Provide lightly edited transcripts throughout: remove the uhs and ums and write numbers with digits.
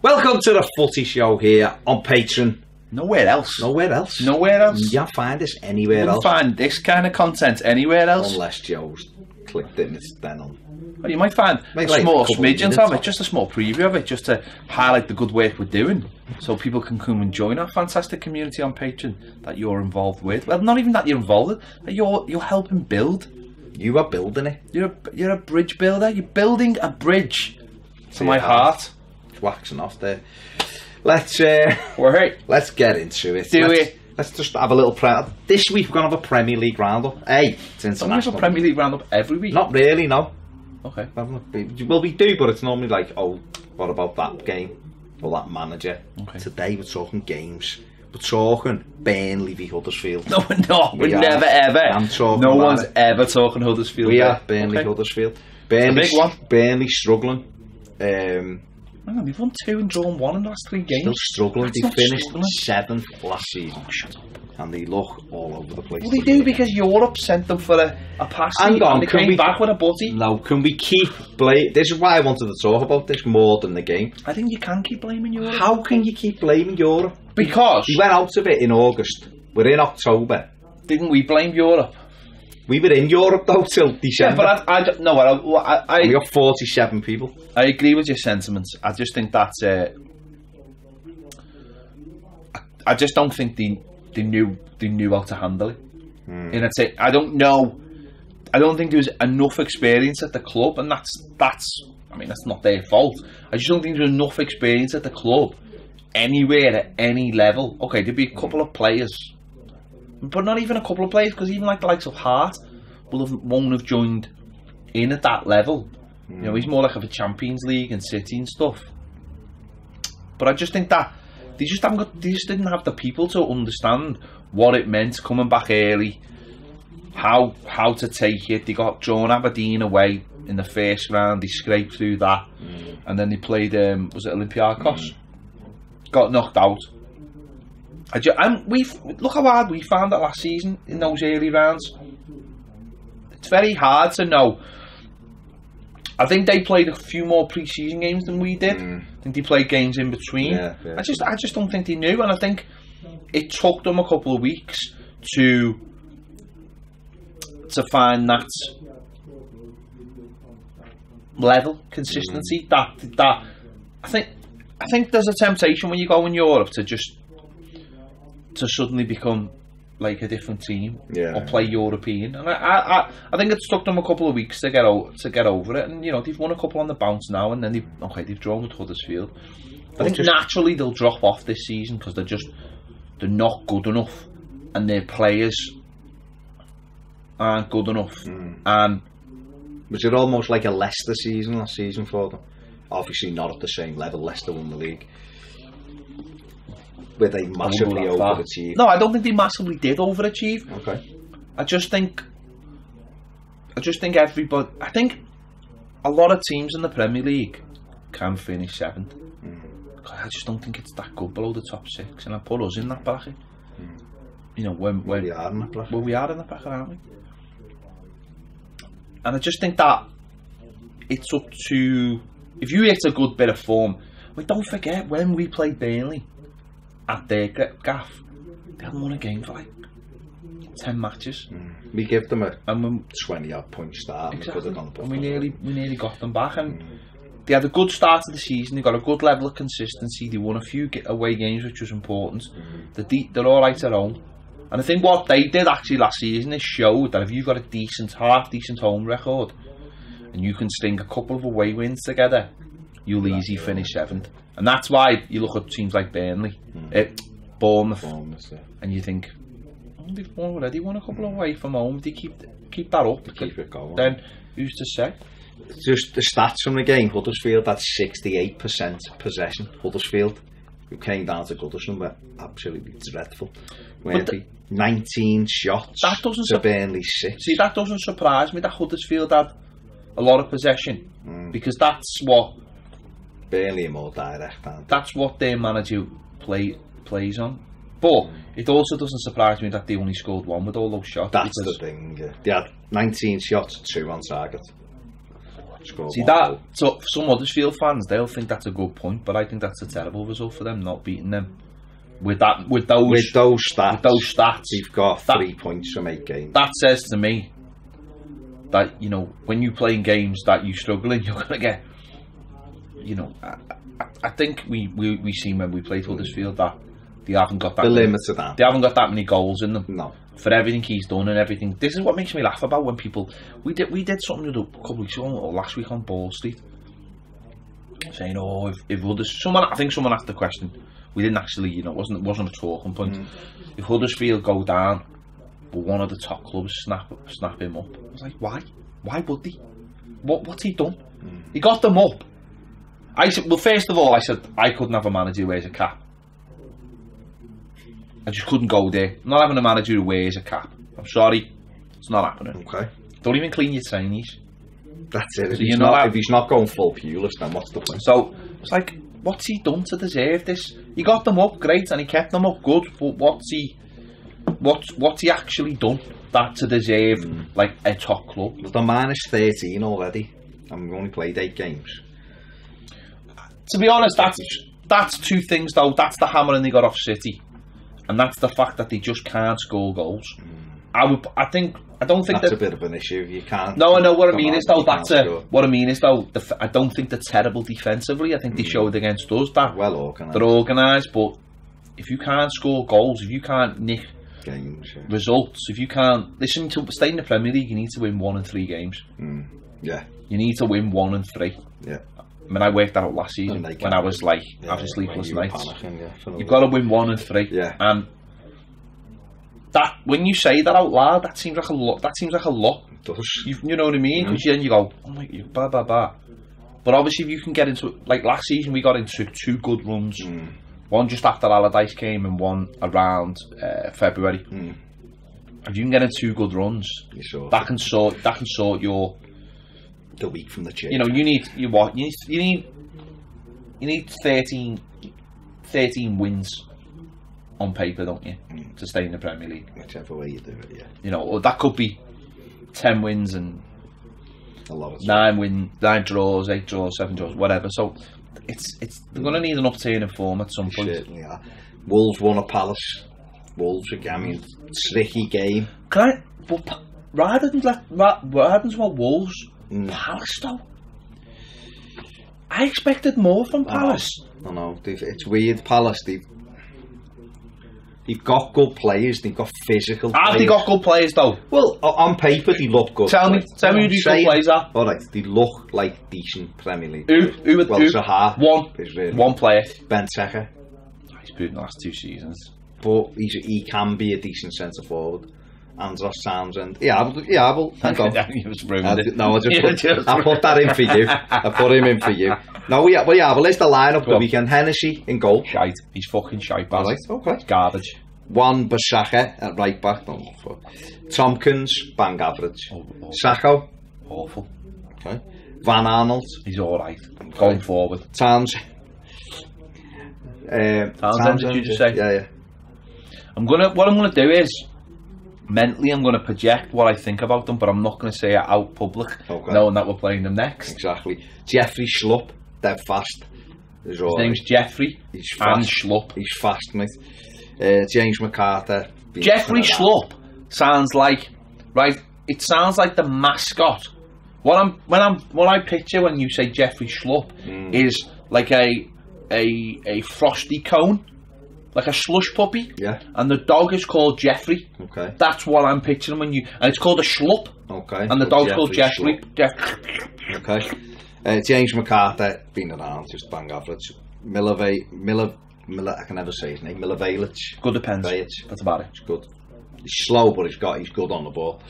Welcome to the Footy Show here on Patreon. Nowhere else. Nowhere else. Nowhere else. You can't find this anywhere else. You can't find this kind of content anywhere else. Unless Joe's clicked it and it's then on. Well, you might find a small smidgen of it, just a small preview of it, just to highlight the good work we're doing, so people can come and join our fantastic community on Patreon that you're involved with. Well, not even that you're involved with, that you're helping build. You are building it. You're a bridge builder. You're building a bridge to my heart. It's waxing off there. Let's let's get into it. Let's just have a little this week we're gonna have a Premier League roundup. Hey, it's international. Don't we have a Premier League roundup every week? Not really, no. Okay. Well, we do, but it's normally like, oh, what about that game or that manager? Okay. Today we're talking games. We're talking Burnley v Huddersfield. No, we're not. We're never ever. I'm talking. No one's ever talking Huddersfield. We are Burnley Huddersfield. Burnley, big one. Burnley struggling. Hang on, we've won 2 and drawn 1 in the last 3 games. Still struggling. They finished 7th last season. Oh, shut up. And they look all over the place. Well, they do, because Europe sent them for a pass. Hang on, and they came back with a butty. No, can we keep blaming? This is why I wanted to talk about this more than the game. I think you can keep blaming Europe. How can you keep blaming Europe? Because we went out of it in August. We're in October. Didn't we blame Europe? We were in Europe though till December. Yeah, but we got 47 people. I agree with your sentiments. I just think that's. I just don't think they knew how to handle it. And I'd say I don't know. I don't think there was enough experience at the club, and that's. I mean, that's not their fault. I just don't think there was enough experience at the club, anywhere at any level. Okay, there'd be a couple of players, but not even a couple of players, because even like the likes of Hart won't have joined in at that level. You know, he's more like of a Champions League and City and stuff. But I just think that they just didn't have the people to understand what it meant coming back early, how to take it. They got drawn Aberdeen away in the first round. They scraped through that, and then they played was it Olympiacos? Got knocked out. And look how hard we found it last season in those early rounds. It's very hard to know. I think they played a few more pre-season games than we did. I think they played games in between. Yeah. I just don't think they knew, and I think it took them a couple of weeks to find that level consistency. That I think there's a temptation when you go in Europe to suddenly become like a different team, or play European, and I think it's took them a couple of weeks to get over it, and you know, they've won a couple on the bounce now, and then they've drawn with Huddersfield. I think naturally they'll drop off this season because they're not good enough, and their players aren't good enough. And was it almost like a Leicester season last season for them? Obviously not at the same level. Leicester won the league. Where they massively overachieved? No, I don't think they massively did overachieve. Okay. I just think everybody. I think a lot of teams in the Premier League can finish 7th. I just don't think it's that good below the top 6, and I put us in that bracket. You know, when we are in the bracket. Well, we are in the bracket, aren't we? And I just think that it's up to, if you hit a good bit of form. But don't forget, when we played Burnley at their gaff, they hadn't won a game for like 10 matches. We give them a 20-odd point start. Exactly. And we nearly got them back, and they had a good start to the season. They got a good level of consistency. They won a few away games, which was important. They're all right at home, and I think what they did actually last season is showed that if you've got a half decent home record and you can string a couple of away wins together, you'll easily finish 7th. And that's why you look at teams like Burnley, Bournemouth, and you think, they've already won a couple away from home. They keep that up. Keep it going. Then who's to say? Just the stats from the game. Huddersfield had 68% possession. Huddersfield, who came down to Goodison, were absolutely dreadful. 19 shots to Burnley 6. See, that doesn't surprise me that Huddersfield had a lot of possession, because that's what Burnley are more direct. That's what their manager plays on. But it also doesn't surprise me that they only scored 1 with all those shots. That's the thing. They had 19 shots, 2 on target. See that? So some Huddersfield fans, they'll think that's a good point, but I think that's a terrible result for them, not beating them. With those stats, they've got 3 points from 8 games. That says to me that, you know, when you play in games that you struggle in, you're gonna get, you know, I think we seen when we played Huddersfield that they haven't got that. The limits of that. They haven't got that many goals in them. No. For everything he's done and everything. This is what makes me laugh about when people. We did something a couple of weeks ago or last week on Ball Street, saying, "Oh, if Huddersfield," I think someone asked the question. We didn't actually, you know, it wasn't a talking point. If Huddersfield go down, but one of the top clubs snap him up, I was like, why? Why would he? What's he done? He got them up. I said, well, first of all, I said I couldn't have a manager who wears a cap. I just couldn't go there. I'm not having a manager who wears a cap. I'm sorry, it's not happening. Okay. Don't even clean your trainees. That's it. So if he's not going full Pulis, then what's the point? So it's like, what's he done to deserve this? He got them up, great, and he kept them up, good. But what's he actually done that to deserve like a top club? But they're minus 13 already, and we've only played 8 games. To be honest, that's two things though. That's the hammering they got off City, and that's the fact that they just can't score goals. I don't think that's a bit of an issue. You can't. No, I know what I mean is though. What I mean is though. I don't think they're terrible defensively. I think they showed against us that well organised. They're organised, but if you can't score goals, if you can't nick games, results, if you can't listen to stay in the Premier League, you need to win 1 and 3 games. Yeah, you need to win 1 and 3. Yeah. I mean, I worked that out last season when I was like having sleepless nights. You've got to win 1 and 3. Yeah. And that when you say that out loud, that seems like a lot. It does. You know what I mean? Because then you go, oh my, blah blah blah. But obviously, if you can get into like last season, we got into 2 good runs. One just after Allardyce came and one around February. If you can get in 2 good runs, that can sort your the week from the change. You know, you need 13 wins on paper, don't you, to stay in the Premier League? Whichever way you do it, yeah. You know, or that could be 10 wins and a lot of 9 draws, 8 draws, 7 draws, whatever. So they're going to need an upturn in form at some point. Certainly are. Wolves won at Palace. Wolves again. I mean, tricky game. But rather than Wolves, Palace though. I expected more from Palace. I know. It's weird. Palace. They've got good players. They've got physical. Have they got good players though? Well, on paper they look good. Tell me who these good players are. All right, they look like decent Premier League. Who? Zaha. One player. Benteke. He's put in the last 2 seasons. But he can be a decent centre forward. Andros Townsend. Yeah, well, hang on. I put that in for you. I put him in for you. No, well, there's the lineup the weekend. Hennessy in goal. Shite. He's fucking shite. Right, okay. He's garbage. Wan Bissaka at right back. Tompkins, bang average. Sacco. Awful. Okay. Van Arnold. He's alright. Okay. Going forward. Townsend, did you just say? Yeah. What I'm gonna do is mentally I'm going to project what I think about them, but I'm not going to say it out public, knowing that we're playing them next. Exactly. Jeffrey Schlupp, dead fast. His name's Jeffrey. He's fast. And Schlupp. He's fast, mate. James McCarthy. Jeffrey Schlupp sounds like, right? It sounds like the mascot. What I picture when you say Jeffrey Schlupp is like a frosty cone. Like a slush puppy, and the dog is called Jeffrey. Okay, that's what I'm picturing and it's called a Schlupp. Okay, and the dog's called Jeffrey. Okay, James McCarthy been around, just bang average. Miller, I can never say his name. Milivojevic. Good depends. That's about it. It's good. He's slow, but he's good on the ball.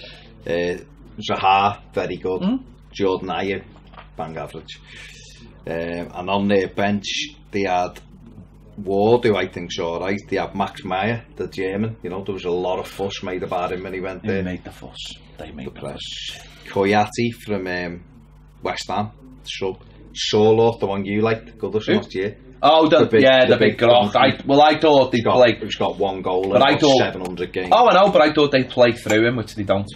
Zaha, very good. Jordan Ayew, bang average. And on their bench they had Ward, who I think's alright. They have Max Meyer, the German. You know, there was a lot of fuss made about him when he went there. They made the fuss. Koyati from West Ham. Solo, the one you liked, Goodison last year. Oh, the big grok. I thought they'd play. He's got 1 goal in about 700 games. Oh, I know, but I thought they'd play through him, which they don't.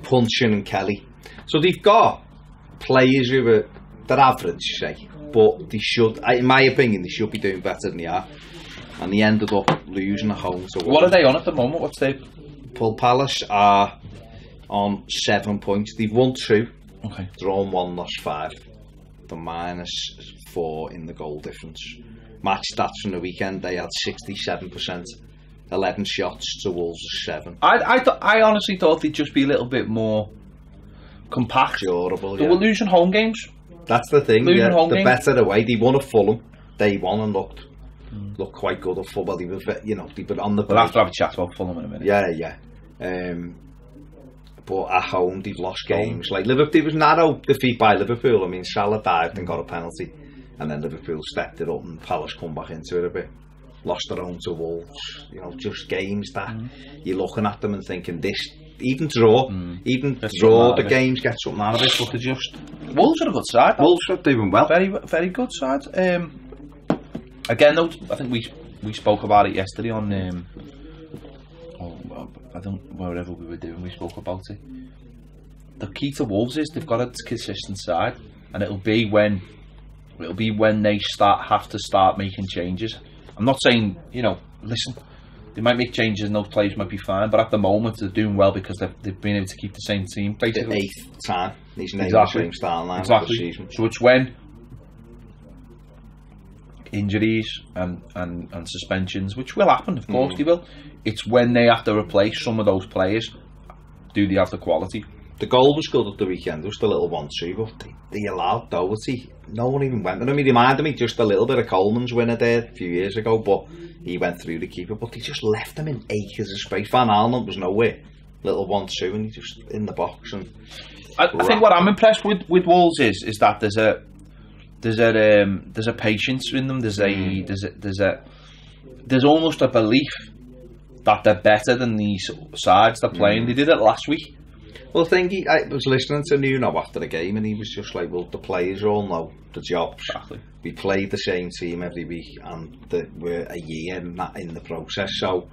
Punchin and Kelly. So they've got players who are they're average, say, but they should, in my opinion, they should be doing better than they are. And they ended up losing at home to What are they on at the moment? What's their... Palace are on 7 points. They've won 2, drawn 1, lost 5. The -4 in the goal difference. Match stats from the weekend, they had 67%, 11 shots to Wolves 7. I honestly thought they'd just be a little bit more compact. Durable, They were losing home games. That's the thing, losing home the games. better away. They won at Fulham, day 1, and looked quite good at football. They were, they were on the break. We'll have to have a chat about Fulham in a minute. Yeah. But at home, they've lost games. Like Liverpool, it was narrow defeat by Liverpool. I mean, Salah dived and got a penalty, and then Liverpool stepped it up, and Palace come back into it a bit. Lost their own to Wolves. Just games that you're looking at them and thinking this. Even draw, the games get something out of it. But they just Wolves are a good side. Wolves are doing well. Very, very good side. Again, though, I think we spoke about it yesterday on. Wherever we were doing, we spoke about it. The key to Wolves is they've got a consistent side, and it'll be when they have to start making changes. I'm not saying listen, they might make changes and those players might be fine, but at the moment they're doing well because they've been able to keep the same team basically. The 8th time he's named the same style line for the season. So it's when injuries and suspensions, which will happen, of course they will. It's when they have to replace some of those players. Do they have the quality? The goal was good at the weekend. It was the little 1-2, but they allowed Doherty. No one even went. I mean, he reminded me just a little bit of Coleman's winner there a few years ago, but he went through the keeper. But they just left him in acres of space. Van Aanholt was nowhere. Little 1-2, and he just in the box. And I think what I'm impressed with Wolves is that there's a patience in them. There's almost a belief that they're better than these sides they're playing. They did it last week. Well, I was listening to Nuno after the game, and he was just like, well, the players all know the job. Exactly. We played the same team every week, and we're a year in the process, so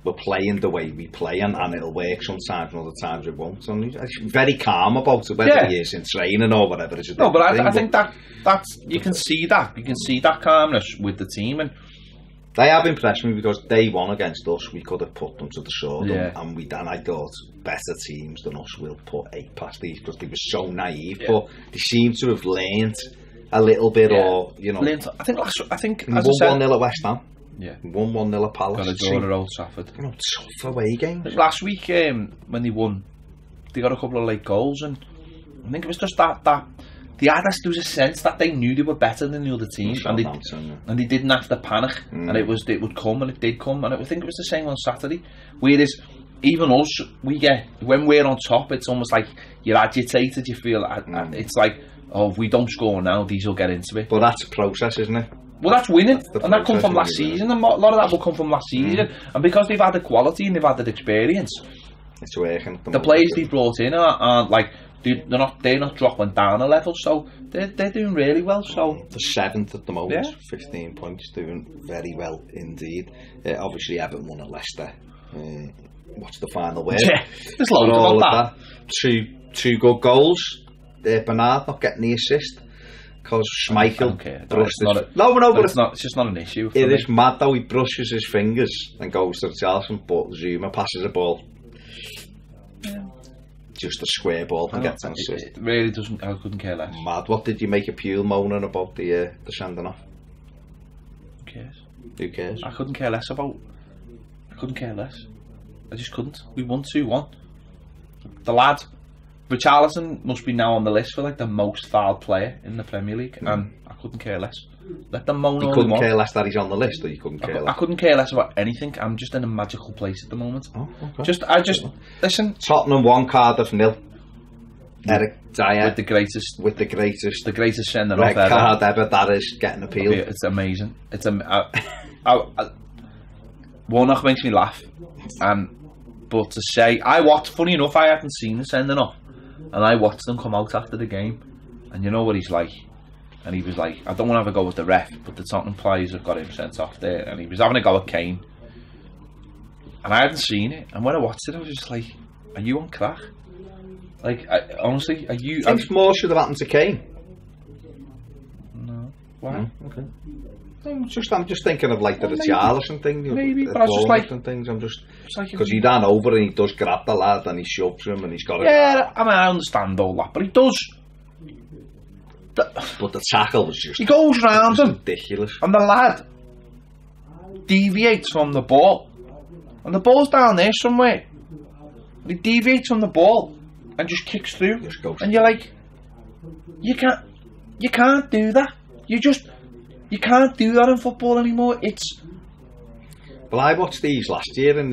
we're playing the way we play, and it'll work sometimes, and other times it won't. And he's very calm about it, whether he is in training or whatever. No, but I think that's you can see that. You can see that calmness with the team, and they have impressed me because they won against us. We could have put them to the sword, and I thought better teams than us will put 8 past these because they were so naive. But they seem to have learned a little bit, or I think as I said, 1-0 at West Ham. Yeah, 1-1 at Palace. Got a draw at Old Trafford. Tough away games. Last week, when they won, they got a couple of late goals, and I think it was just that there was a sense that they knew they were better than the other team, and they didn't have to panic, and it would come, and it did come, and I think it was the same on Saturday. Whereas even us, when we're on top, it's almost like you're agitated. You feel it's like, if we don't score now, these will get into it. But that's a process, isn't it? Well, that's winning, and that comes from last season, and a lot of that will come from last season, and because they've had the quality and they've had the experience, it's working. The players they brought in aren't like. They're not dropping down a level, so they're doing really well. So the 7th at the moment, 15 points, doing very well indeed. Obviously, Everton won at Leicester. What's the final word? Yeah, there's loads about that. Two good goals. Bernard not getting the assist because Schmeichel brushed his... But it's just not an issue. It is mad though. He brushes his fingers and goes to the Charleston, but Zuma passes a ball. Yeah. Just a square ball and gets an assist. It really doesn't. I couldn't care less. Mad. What did you make a Pule moaning about the sending off? Who cares? I couldn't care less. I just couldn't. We won 2-1. The lad, Richarlison, must be now on the list for like the most fouled player in the Premier League, and I couldn't care less. Let them moan. You couldn't care less that he's on the list, or you couldn't care less? I couldn't care less about anything. I'm just in a magical place at the moment. Oh, okay. Listen. Tottenham 1, Cardiff 0. Eric Dyer with the greatest sending off red card ever. That is getting appealed. It's amazing. It's Warnock makes me laugh, but to say funny enough, I hadn't seen the sending off, and I watched them come out after the game, and you know what he's like. And he was like, I don't want to have a go with the ref, but the Tottenham players have got him sent off there. And he was having a go at Kane. And I hadn't seen it. And when I watched it, I was just like, are you on crack? Like, honestly, are you? I think more should have happened to Kane. No. Why? Okay. I'm just thinking of like the Richarlison thing. Maybe, but I was just like and things. I'm just like because he ran over and he does grab the lad and he shoves him and he's got. Yeah, I mean, I understand all that, but he does. But the tackle was just. He goes round him, ridiculous, and the lad deviates from the ball, and the ball's down there somewhere. He deviates from the ball and just kicks through, and you're like, you can't do that. You can't do that in football anymore. It's. Well, I watched these last year when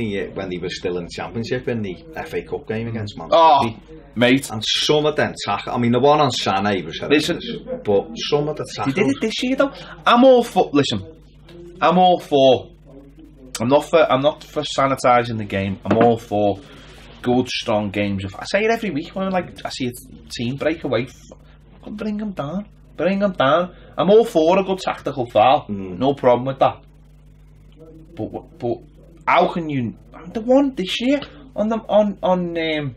they were still in the Championship in the FA Cup game against Man City. Oh, mate! And some of them tackle. I mean, the one on Sané was horrendous, but some of the tackles. He did it this year though. I'm all for. Listen, I'm all for. I'm not for sanitising the game. I'm all for good, strong games. I say it every week when I see a team break away. Bring them down. Bring them down. I'm all for a good tactical foul. No problem with that. But how can you? The one this year on Aguero,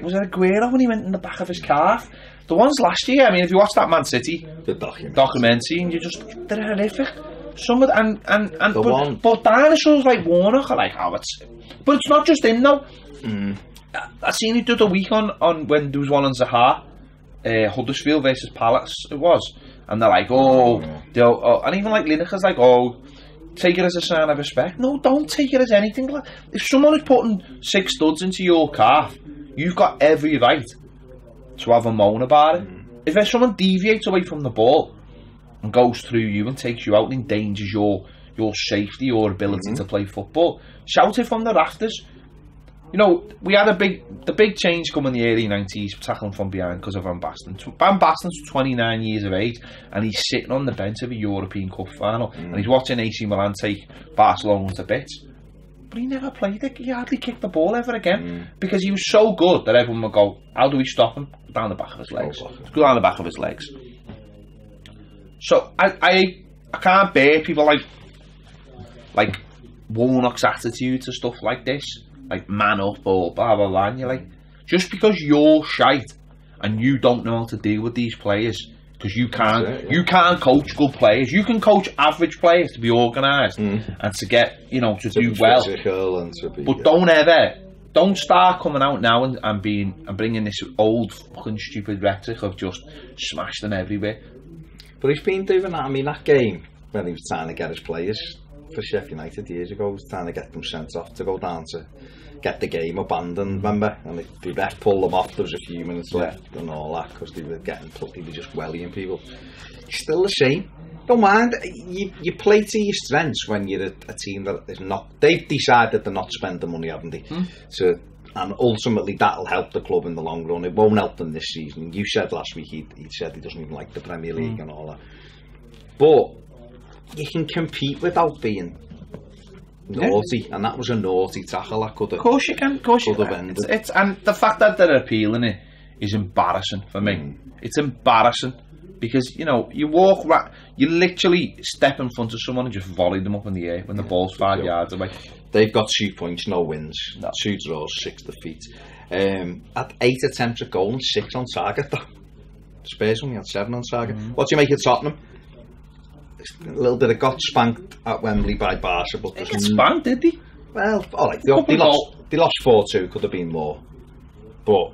was it Aguero when he went in the back of his calf? The ones last year. I mean, if you watch that Man City documentary, and they're horrific. Some of but dinosaurs like Warnock are like, but it's not just him though. I seen it the other week on when there was one on Zaha. Huddersfield versus Palace it was, and they're like, and even like Lineker's like, take it as a sign of respect. No, don't take it as anything. If someone is putting 6 studs into your calf, you've got every right to have a moan about it. If someone deviates away from the ball and goes through you and takes you out and endangers your safety or ability to play football, shout it from the rafters. You know, we had the big change come in the early 90s, tackling from behind because of Van Basten. Van Basten's 29 years of age, and he's sitting on the bench of a European Cup final, and he's watching AC Milan take Barcelona to bits. But he never played it. He hardly kicked the ball ever again because he was so good that everyone would go, "How do we stop him?" Down the back of his legs. Go down the back of his legs. So I can't bear people like Warnock's attitude to stuff like this. Like, man up or blah blah blah, and you're like, just because you're shite and you don't know how to deal with these players, because you can't coach good players. You can coach average players to be organised and to get, to do well. And to be, but don't start coming out now and bringing this old fucking stupid rhetoric of just smash them everywhere. But he's been doing that. I mean, that game when he was trying to get his players for Sheffield United years ago, was trying to get them sent off to go down to get the game abandoned, remember? And the ref pulled them off. There was a few minutes left and all that because they were just wellying people. It's still the same. Don't mind. You play to your strengths when you're a team that is not. They've decided to not spend the money, haven't they? And ultimately that'll help the club in the long run. It won't help them this season. You said last week he said he doesn't even like the Premier League and all that. But you can compete without being naughty, and that was a naughty tackle. That could have. Of course you can. Of course you can. It's and the fact that they're appealing it is embarrassing for me. It's embarrassing because you literally step in front of someone and just volley them up in the air when the ball's 5 yards away. They've got 2 points, no wins, 2 draws, 6 defeats. At 8 attempts at goal and 6 on target. Though Spurs only had 7 on target. What do you make of Tottenham? A little bit of got spanked at Wembley by Barca, but they got spanked, did they? Well, alright, they lost 4-2, could have been more, but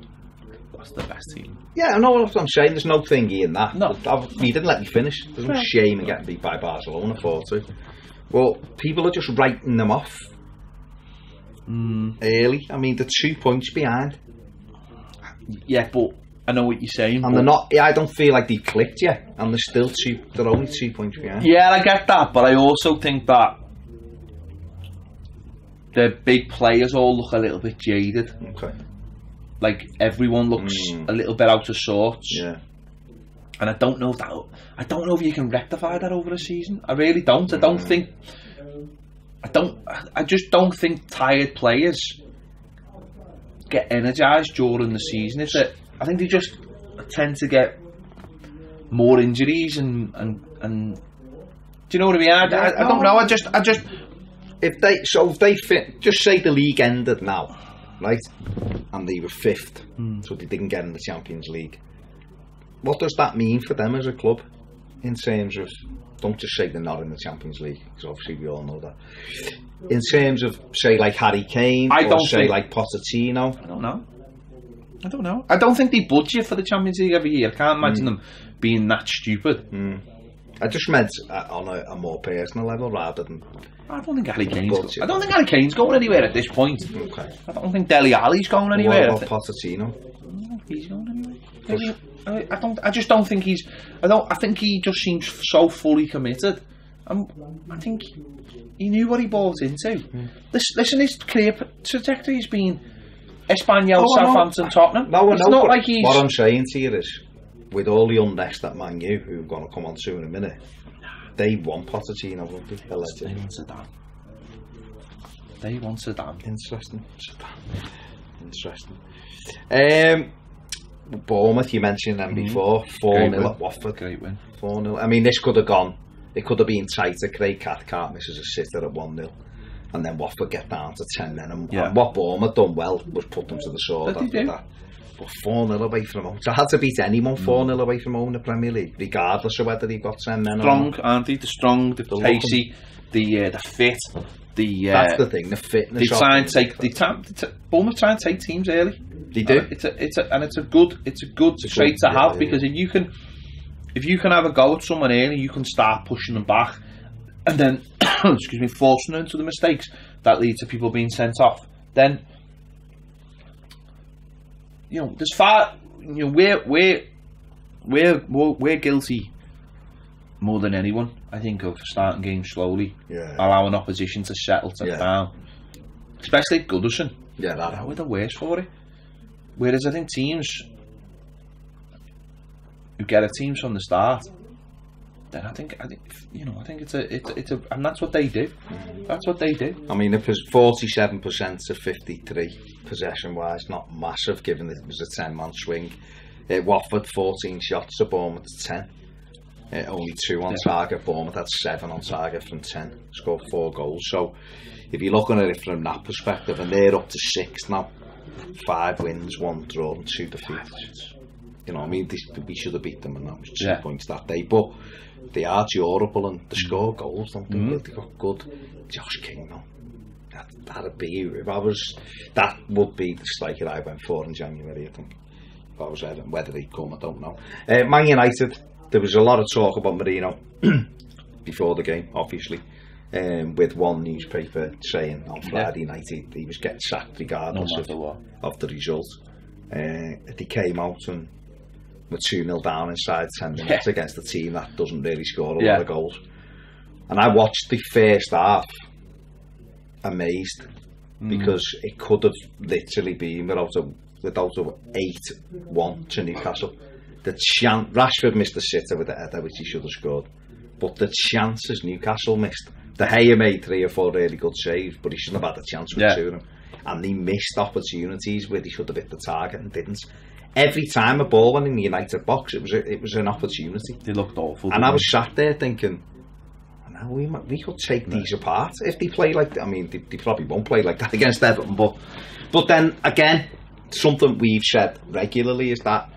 that's the best team. Yeah, I know what I'm saying. There's no thingy in that. No, you didn't let me finish. There's no shame in getting beat by Barcelona 4-2. Well, people are just writing them off early. I mean, they're 2 points behind. Yeah, but I know what you're saying, and they're not. Yeah, I don't feel like they've clicked yet, and they're only 2 points behind. Yeah, I get that, but I also think that the big players all look a little bit jaded. Okay. Like everyone looks a little bit out of sorts. Yeah. And I don't know if you can rectify that over a season. I really don't. I just don't think tired players get energised during the season. I think they just tend to get more injuries and do you know what I mean? I don't know. I just if they just say the league ended now, right? and they were 5th, so they didn't get in the Champions League. What does that mean for them as a club in terms of, don't just say they're not in the Champions League, because obviously we all know that, in terms of, say, like Harry Kane, like Pochettino? I don't know. I don't think they budget for the Champions League every year. I can't imagine them being that stupid. I just meant on a more personal level rather than... I don't think Harry Kane's going anywhere at this point. Okay. I don't think Dele Alli's going anywhere. What about Pochettino? I don't know if he's going anywhere. I just don't think he's. I think he just seems so fully committed. I think he knew what he bought into. Listen, his career trajectory has been Espanyol, Southampton, Tottenham. It's not like he's. What I'm saying to you is, with all the unrest at Man U, who we're going to come on to in a minute, they want Pochettino, won't they? They want Zidane. They want Zidane. Interesting. Bournemouth, you mentioned them before. 4-0 at Watford. Great win. 4-0. I mean, this could have gone. It could have been tighter. Craig Cathcart misses a sitter at 1-0, and then Watford get down to 10 men. And what Bournemouth done well was put them to the sword after that. But 4-0 away from home. It's hard to beat anyone 4-0 away from home in the Premier League, regardless of whether they've got 10 men. Strong, aren't they? The strong, the pacey, the fit. That's the thing. The fitness. They try and take Bournemouth try and take teams early. They do. It's a good trait to have, because if you can have a go at someone early, you can start pushing them back, and then forcing them into the mistakes that lead to people being sent off. Then there's far we're guilty more than anyone, I think, of starting games slowly, allowing opposition to settle down, especially at Goodison. We're the worst for it. Whereas I think teams who get at teams from the start, then I think it's a and that's what they do. That's what they do. I mean, it was 47% to 53 possession wise, not massive given that it was a 10-man swing. Watford 14 shots to Bournemouth 10. Only 2 on target. Bournemouth had 7 on target from 10. Scored 4 goals. So if you're looking at it from that perspective, and they're up to 6 now. 5 wins, 1 draw and 2 defeats. I mean, we should have beat them, and that was 2 points that day. But they are durable and they score goals, don't they? They got good. Josh King, though. That'd be, that would be the striker I went for in January, I think. If I was Everton, whether he'd come, I don't know. Man United, there was a lot of talk about Mourinho before the game, obviously. With one newspaper saying on Friday night he was getting sacked regardless of the result. They came out and were 2-0 down inside 10 minutes against a team that doesn't really score a lot of goals. And I watched the first half amazed, because it could have literally been without a 8-1 to Newcastle. Rashford missed the sitter with the header, which he should have scored, but the chances Newcastle missed. De Gea made 3 or 4 really good saves, but he shouldn't have had a chance with 2 of them. And they missed opportunities where they should have hit the target and didn't. Every time a ball went in the United box, it was an opportunity. They looked awful. And I was sat there thinking, we could take these apart if they play like that. I mean, they probably won't play like that against Everton, but then again, something we've said regularly is that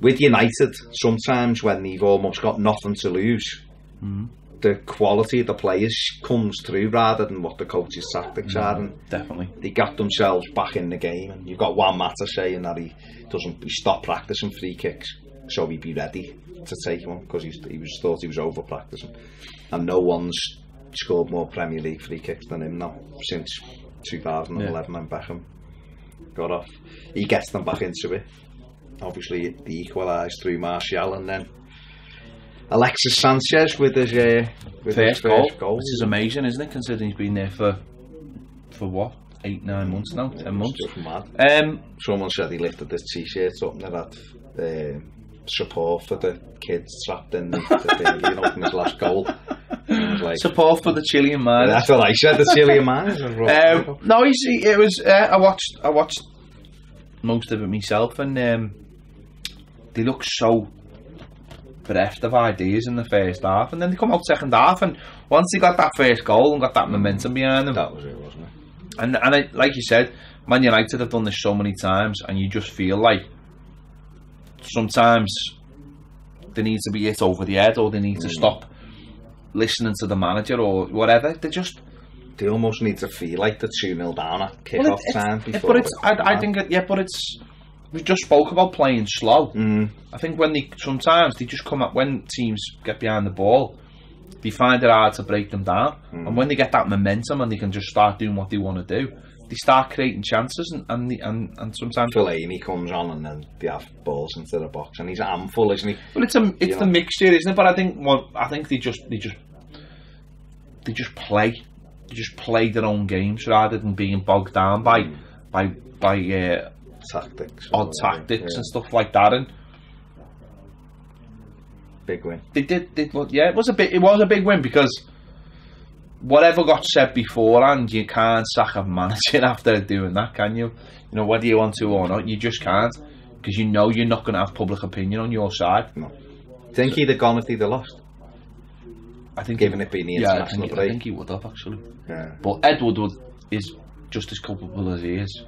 with United, sometimes when they've almost got nothing to lose, the quality of the players comes through rather than what the coach's tactics are. And definitely, they got themselves back in the game. And you've got Juan Mata saying that he stopped practicing free kicks so he'd be ready to take one, because he thought he was over practicing. And no one's scored more Premier League free kicks than him now since 2011 when Beckham got off. He gets them back into it. Obviously, they equalised through Martial, and then Alexis Sanchez with his first goal, which is amazing, isn't it? Considering he's been there for what, 8-9 months now, 10 months. Mad. Someone said he lifted his t-shirt up and had support for the kids trapped in the thing, from his last goal. Like, support for the Chilean miners. That's what I said. The Chilean miners. No, it was. I watched most of it myself, and they look so bereft of ideas in the first half, and then they come out second half, and once they got that first goal and got that momentum behind them, that was it, wasn't it? And like you said, Man United have done this so many times, and you just feel like sometimes they need to be hit over the head, or they need to stop listening to the manager or whatever. They almost need to feel like they're 2-0 down at kick-off time before. But I think but it's. We just spoke about playing slow. I think sometimes they just come up when teams get behind the ball, they find it hard to break them down, and when they get that momentum and they can just start doing what they want to do, they start creating chances, and sometimes Fellaini comes on and then they have balls into the box, and he's a handful, isn't he? Well, it's the mixture, isn't it? But I think they just play their own games rather than being bogged down by tactics, odd tactics and stuff like that. And big win. It was a big win, because whatever got said beforehand, you can't sack a manager after doing that, can you? You know, whether you want to or not, you just can't, because you know you're not going to have public opinion on your side. No. Think he'd have gone if he'd have lost? I think, given it being the international break, I think he would have, actually. Yeah. But Ed Woodward is just as culpable as he is.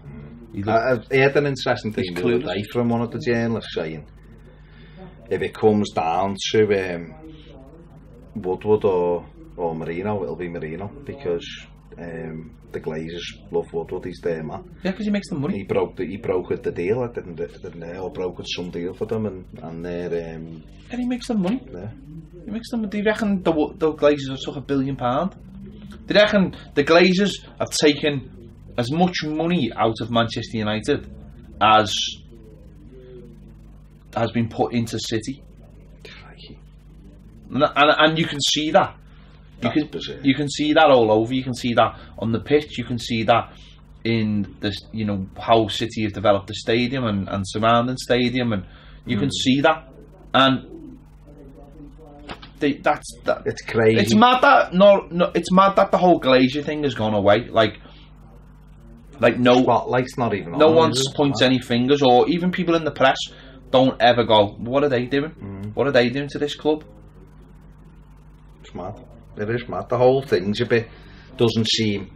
I heard an interesting thing the other day from one of the journalists saying, if it comes down to Woodward or Marino, it'll be Marino, because the Glazers love Woodward. He's their man. Yeah, because he makes them money. He brokered the deal, didn't or brokered some deal for them, and they're and he makes them money. Yeah. He makes them. Do you reckon the Glazers have took £1 billion? Do you reckon the Glazers have taken as much money out of Manchester United as has been put into City? And you can see that. You can see that all over. You can see that on the pitch. You can see that in this, how City have developed the stadium and surrounding stadium, and you can see that. And it's crazy. It's mad that it's mad that the whole Glazer thing has gone away. Like no spotlight's not even. No one points any fingers, or even people in the press don't ever go, "What are they doing? What are they doing to this club?" It's mad. It is mad. The whole thing's doesn't seem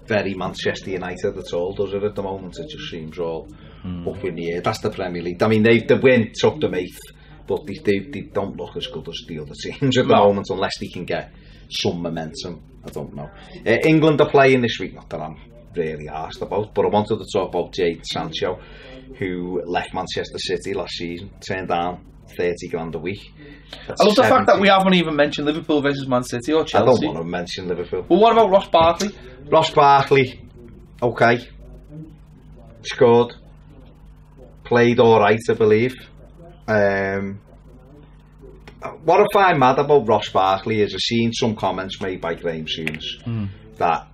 very Manchester United at all, does it? At the moment, it just seems all up in the air. That's the Premier League. I mean, the win took them 8th, but they don't look as good as the other teams at the moment, unless they can get some momentum. I don't know. England are playing this week. Not that I'm really asked about, but I wanted to talk about Jadon Sancho, who left Manchester City last season, turned down 30 grand a week. That's I love the fact that we haven't even mentioned Liverpool versus Man City or Chelsea. I don't want to mention Liverpool. Well, what about Ross Barkley? Ross Barkley, okay, scored, played alright, I believe. What I find mad about Ross Barkley is I've seen some comments made by Graham Souness that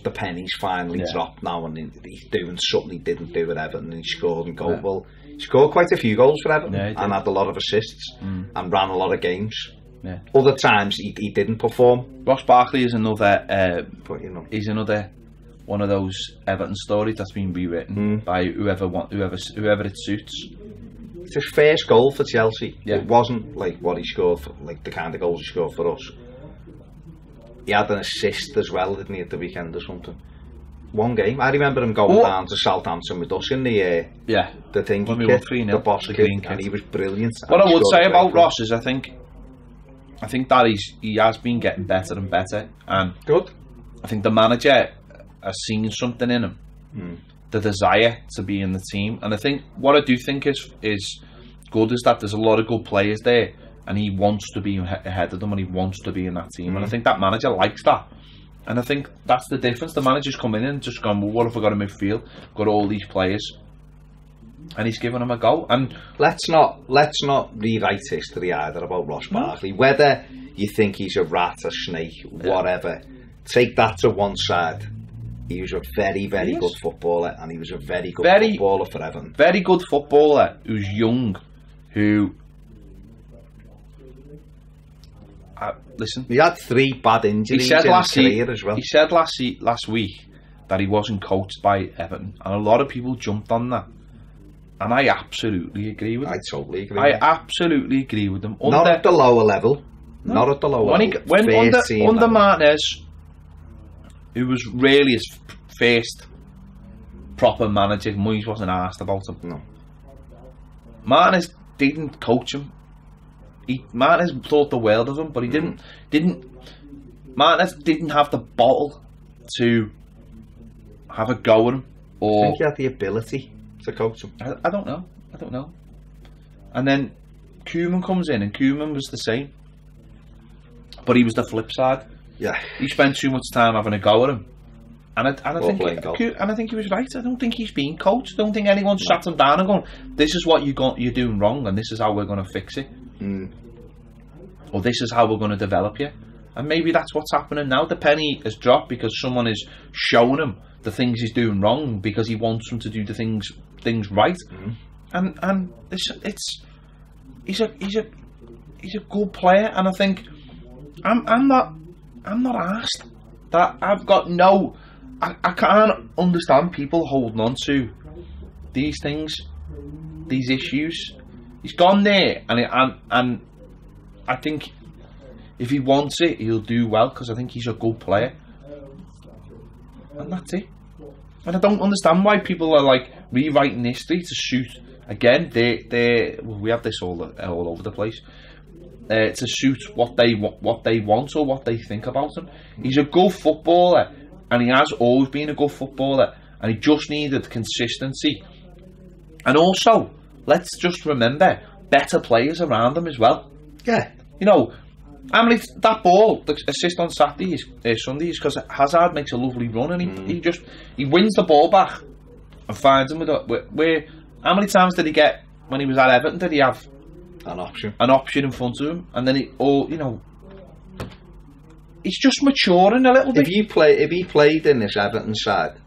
the penny's finally dropped now, and he's doing something he didn't do at Everton, and he scored and goal. Well, he scored quite a few goals for Everton and had a lot of assists and ran a lot of games. Yeah. Other times he didn't perform. Ross Barkley is another he's another one of those Everton stories that's been rewritten by whoever it suits. It's his first goal for Chelsea. Yeah. It wasn't like what he scored for, like the kind of goals he scored for us. He had an assist as well, didn't he, at the weekend or something? One game. I remember him going down to Southampton with us in the thing kit, the boss kit, and he was brilliant. What I would say about Ross is I think that he has been getting better and better, and good. I think the manager has seen something in him, the desire to be in the team, and I think what I do think is good is that there's a lot of good players there, and he wants to be ahead of them, and he wants to be in that team, and I think that manager likes that, and I think that's the difference. The manager's come in and just gone, well, what have I got in midfield? Got all these players, and he's given them a go. And let's not rewrite history either about Ross Barkley. Whether you think he's a rat, a snake, whatever, take that to one side. He was a very, very good footballer, and he was a very good footballer for Everton. Very good footballer who's young, who. Listen, he had 3 bad injuries in his career as well. He said last week that he wasn't coached by Everton, and a lot of people jumped on that, and I absolutely agree with him. I totally agree. I absolutely agree with him. Not at the lower level. No. Not at the lower level. When under Martinez, who was really his first proper manager. Moyes wasn't asked about him. No. Martinez didn't coach him. Martinez thought the world of him, but he didn't. Martinez didn't have the bottle to have a go at him. Or I think he had the ability to coach him. I don't know. And then Koeman comes in, and Koeman was the same, but he was the flip side. Yeah, he spent too much time having a go at him, and I think he was right. I don't think he's been coached. I don't think anyone sat him down and gone, "This is what you're doing wrong, and this is how we're going to fix it," or "This is how we're going to develop you." And maybe that's what's happening now. The penny has dropped because someone is showing him the things he's doing wrong because he wants him to do the things right. And he's a good player, and I think I'm not asked that. I've got no. I can't understand people holding on to these things, these issues. He's gone there, and I think if he wants it, he'll do well because I think he's a good player, and that's it. And I don't understand why people are like rewriting history to suit. Again, we have this all over the place. To suit what they want or what they think about him. He's a good footballer, and he has always been a good footballer, and he just needed consistency. And also, let's just remember, better players around him as well. Yeah, you know, how many that ball, the assist on Sunday is because Hazard makes a lovely run, and he wins the ball back and finds him where. How many times did he get when he was at Everton? Did he have an option in front of him, and then he's just maturing a little bit. If he played in this Everton side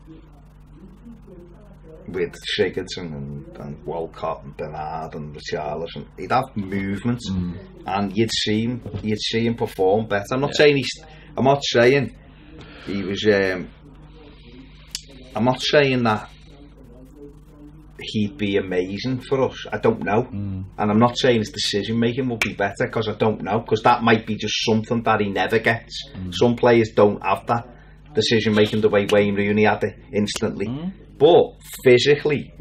with Sigurdsson and Walcott and Bernard and Richarlison, he'd have movement, and you'd see him perform better. I'm not saying I'm not saying that he'd be amazing for us. I don't know, and I'm not saying his decision making will be better because I don't know, because that might be just something that he never gets. Some players don't have that decision making the way Wayne Rooney had it instantly, but physically,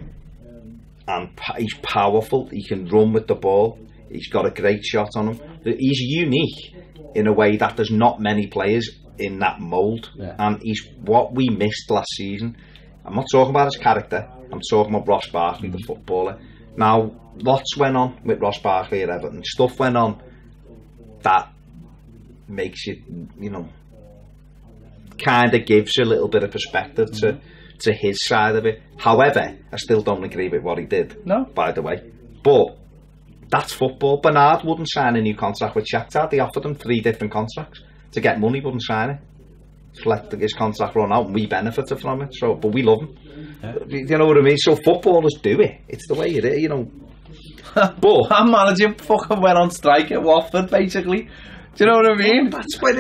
and he's powerful. He can run with the ball. He's got a great shot on him. He's unique in a way that there's not many players in that mould, and he's what we missed last season. I'm not talking about his character. I'm talking about Ross Barkley, the footballer. Now, lots went on with Ross Barkley at Everton. Stuff went on that makes you, kind of gives you a little bit of perspective to his side of it. However, I still don't agree with what he did. No, by the way. But that's football. Bernard wouldn't sign a new contract with Shakhtar. They offered him 3 different contracts to get money. Wouldn't sign it. Let his contract run out, and we benefited from it. So, but we love him. You know what I mean? So footballers do it. It's the way it is, But our manager fucking went on strike at Watford, basically. Do you know what I mean? That's when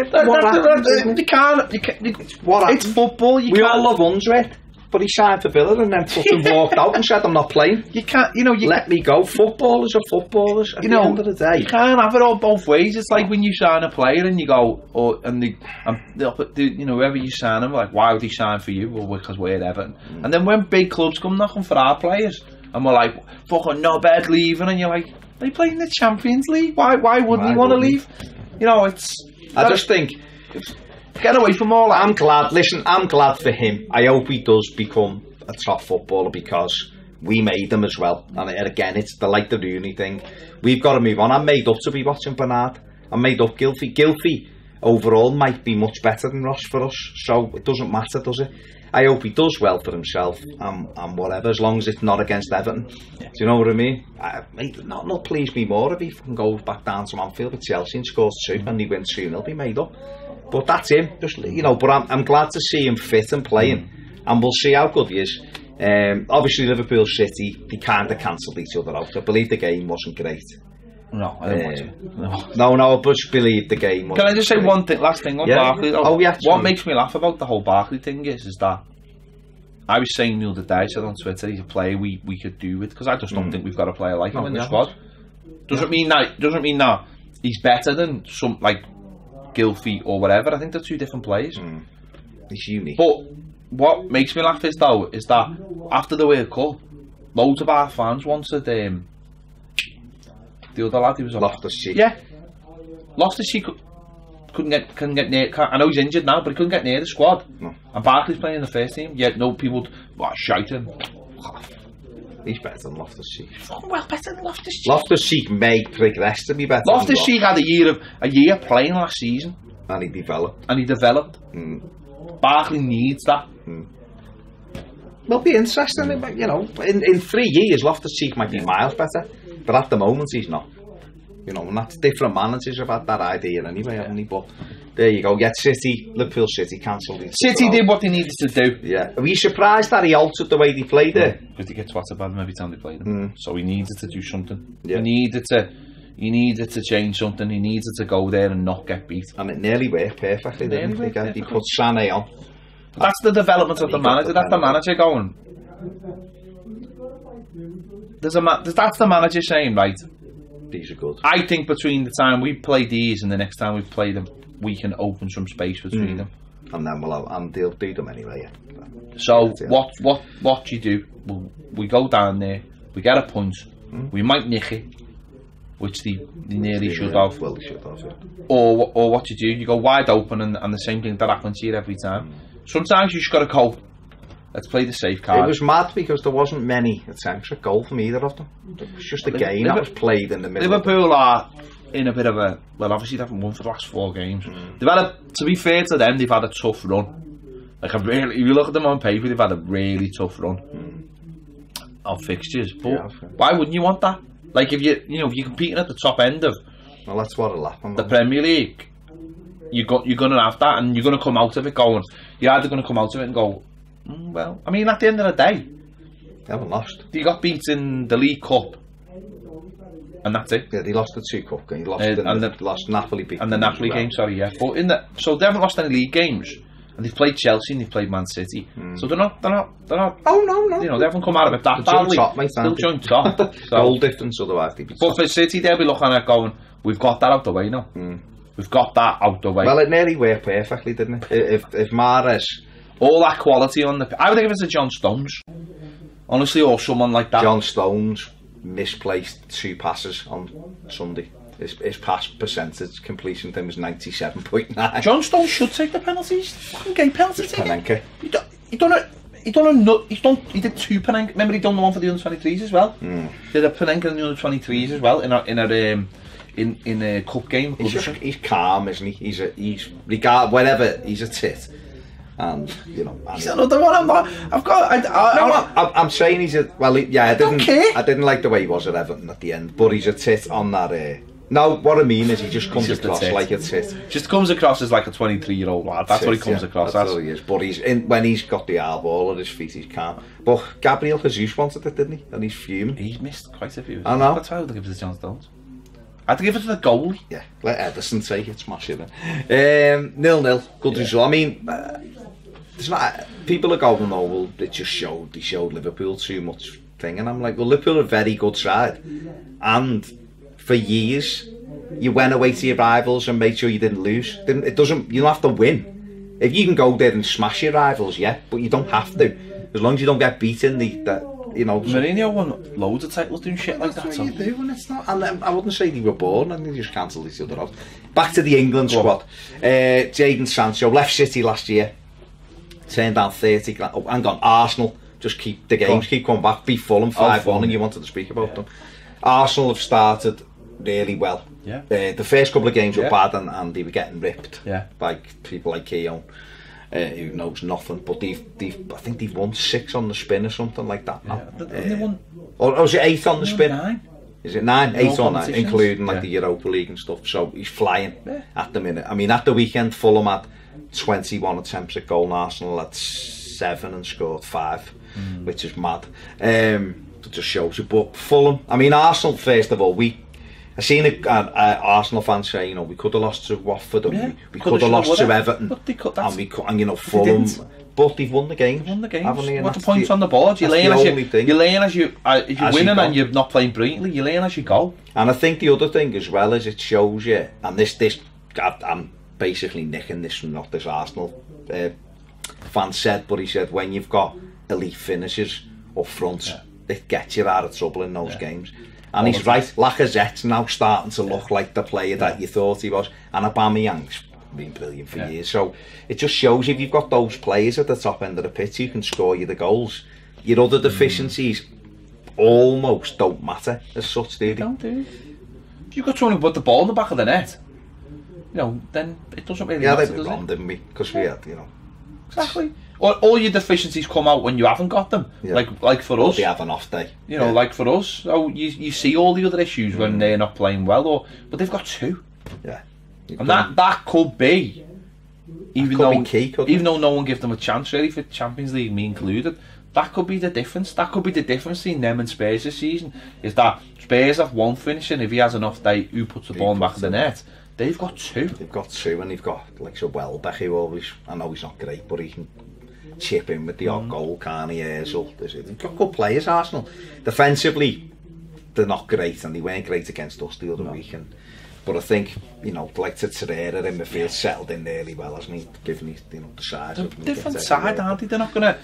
you can't. It's football. We all love Unsworth, but he signed for Villa and then fucking walked out and said, "I'm not playing." You can't. Let me go. Footballers are footballers. At the end of the day, you can't have it all both ways. It's like when you sign a player and you go, whoever you sign him, like, why would he sign for you? Well, because we're at Everton. And then when big clubs come knocking for our players, and we're like, fucking no bed leaving, and you're like, they play in the Champions League. Why wouldn't he want to leave? I just think. Get away from all that. I'm glad. Listen, I'm glad for him. I hope he does become a top footballer because we made him as well. And again, it's the Rooney thing. We've got to move on. I'm made up to be watching Bernard. I'm made up Gylfi. Gylfi overall might be much better than Ross for us. So it doesn't matter, does it? I hope he does well for himself and whatever, as long as it's not against Everton. Yeah. Do you know what I mean? Not please me more if he goes back down to Anfield with Chelsea and scores 2 and he wins 2-0. He'll be made up. But that's him, but I'm glad to see him fit and playing, and we'll see how good he is. Obviously, Liverpool City, they kind of cancelled each other out. I believe the game wasn't great. No, I don't want to. No, I just believe the game wasn't. Can I just say one thing, last thing on Barkley? Yeah. What makes me laugh about the whole Barkley thing is that I was saying the other day, I said on Twitter, he's a player we could do with, because I just don't think we've got a player like him in the squad. Doesn't mean that he's better than some, like, Gylfi or whatever. I think they're 2 different players. He's unique. But what makes me laugh is that after the World Cup, loads of our fans wanted the other lad who was on Loftus-Cheek. Yeah, Loftus-Cheek couldn't get near. I know he's injured now, but he couldn't get near the squad. No. And Barkley's playing in the first team. Yet no people would shite him. He's better than Loftus-Cheek. Well, better than Loftus-Cheek. Loftus-Cheek may progress to be better. Loftus-Cheek had a year playing last season, and he developed. Barkley needs that. Will be interesting, you know. In 3 years, Loftus-Cheek might be miles better, but at the moment he's not. You know, and that's different managers have had that idea anyway, haven't they? But there you go. Yet Liverpool City cancelled it. City did what they needed to do. Yeah. Are you surprised that he altered the way they played it? Because they get twatted about him every time they played him. So he needed to do something. Yeah. He needed to change something. He needed to go there and not get beat. And it nearly worked perfectly, didn't it? He put Sané on. That's the development of the manager. That's the manager going. That's the manager saying, right, these are good. I think between the time we play these and the next time we play them, we can open some space between them. And then they'll do them anyway. Yeah. So what do you do? We go down there, we get a point, we might nick it, which they nearly should have. Well, they should have. Yeah. Or what you do? You go wide open, and the same thing that happens here every time. Sometimes you just got to go. Let's play the safe card. It was mad because there wasn't many attempts at goal from either of them. It was just a game that was played in the middle. Liverpool are in a bit of a... Well, obviously they haven't won for the last 4 games. They've had to be fair to them, they've had a tough run. Like if you look at them on paper, they've had a really tough run of fixtures. But why wouldn't you want that? Like if you're competing at the top end of... Well, that's what will happen. The Premier League, you're going to have that, and you're going to come out of it going... You're either going to come out of it and go... Well, I mean, at the end of the day, they haven't lost. You got beat in the League Cup, and that's it. Yeah, they lost the 2 cup games. Lost Napoli beat and the Napoli game. Sorry, yeah. But so they haven't lost any league games, and they've played Chelsea and they've played Man City. So they're not. Oh no. You know, they haven't come out of it that badly. Still joint top. Goal difference otherwise. But for City, they'll be looking at going, we've got that out the way now. We've got that out the way. Well, it nearly worked perfectly, didn't it? If Mahrez. All that quality on the... I would think if it's a John Stones, honestly, or someone like that. John Stones misplaced 2 passes on Sunday. His pass percentage completion thing was 97.9. John Stones should take the penalties. Fucking game penalties. Panenka. He did 2 Panenka. Remember he done the one for the under-23s as well. Did a Panenka in the under-23s as well in a cup game. He's calm, isn't he? He's a tit. And you know, he's another one. I'm saying he's a well. Yeah, I didn't like the way he was at Everton at the end, but he's a tit on that. No, what I mean is he just comes across like a tit. Just comes across as like a 23-year-old lad. That's what he comes across as. That's what he is. But when he's got the ball at his feet, he's calm. But Gabriel Jesus wanted it, didn't he? And he's fuming. He's missed quite a few. I know. That's why I would give it to John Stones. I had to give it to the goalie. Yeah, let Ederson take it, smash it. 0-0, good result. I mean. It's not, people are going, oh well, they showed Liverpool too much thing, and I'm like, well, Liverpool are a very good side, and for years you went away to your rivals and made sure you didn't lose. You don't have to win. If you can go there and smash your rivals, yeah, but you don't have to, as long as you don't get beaten. Mourinho won loads of titles doing shit like that. That's what you do, and it's not. And I wouldn't say they were born, and they just cancelled each other out. Back to the England squad. Jadon Sancho left City last year. Turned down 30 grand. Oh, hang on, Arsenal just keep the games, keep coming back. Beat Fulham 5-1, and you wanted to speak about them. Arsenal have started really well. Yeah. The first couple of games were bad, and they were getting ripped by people like Keown, who knows nothing. But I think they've won 6 on the spin or something like that. Yeah. They won. Or is it 8 on the spin? 9. Is it 9? 8 or 9, including like the Europa League and stuff. So he's flying at the minute. I mean, at the weekend, Fulham had 21 attempts at goal, and Arsenal had 7 and scored 5, which is mad. It just shows you. But Fulham, I mean, Arsenal, first of all, I seen an Arsenal fan say, you know, we could have lost to Watford, and we could have lost to Everton, and you know, Fulham, but they've won the game. What's the points on the board? You're laying as you're winning and you're not playing brilliantly. You're laying as you go. And I think the other thing as well is it shows you, and I'm basically nicking this from not this Arsenal fan said, but he said when you've got elite finishers up front, it gets you out of trouble in those games. And he's right. Lacazette's now starting to look like the player that you thought he was, and Aubameyang's been brilliant for years. So it just shows if you've got those players at the top end of the pitch who can score you the goals, your other deficiencies almost don't matter as such, do they? Don't do. If you've got someone who put the ball in the back of the net, you know, then it doesn't really matter. Yeah, they were wrong, didn't we? Because we had, you know. Exactly. All your deficiencies come out when you haven't got them. Like for us. They have an off day. You know, like for us. So you see all the other issues when they're not playing well, but they've got two. Yeah. And that could be, even though no one give them a chance really for Champions League, me included. That could be the difference. That could be the difference between them and Spurs this season. Is that Spurs have one finish, and if he has an off day, who puts the ball in the back of the net? They've got two. They've got two, and they've got like so Welbeck, who always, I know he's not great, but he can chip in with the odd goal, can't he? They've got good players, Arsenal. Defensively, they're not great, and they weren't great against us the other week. But I think, you know, like Torreira in midfield settled in really well, hasn't he? Given the size of them. Different side, aren't they? They're not going to.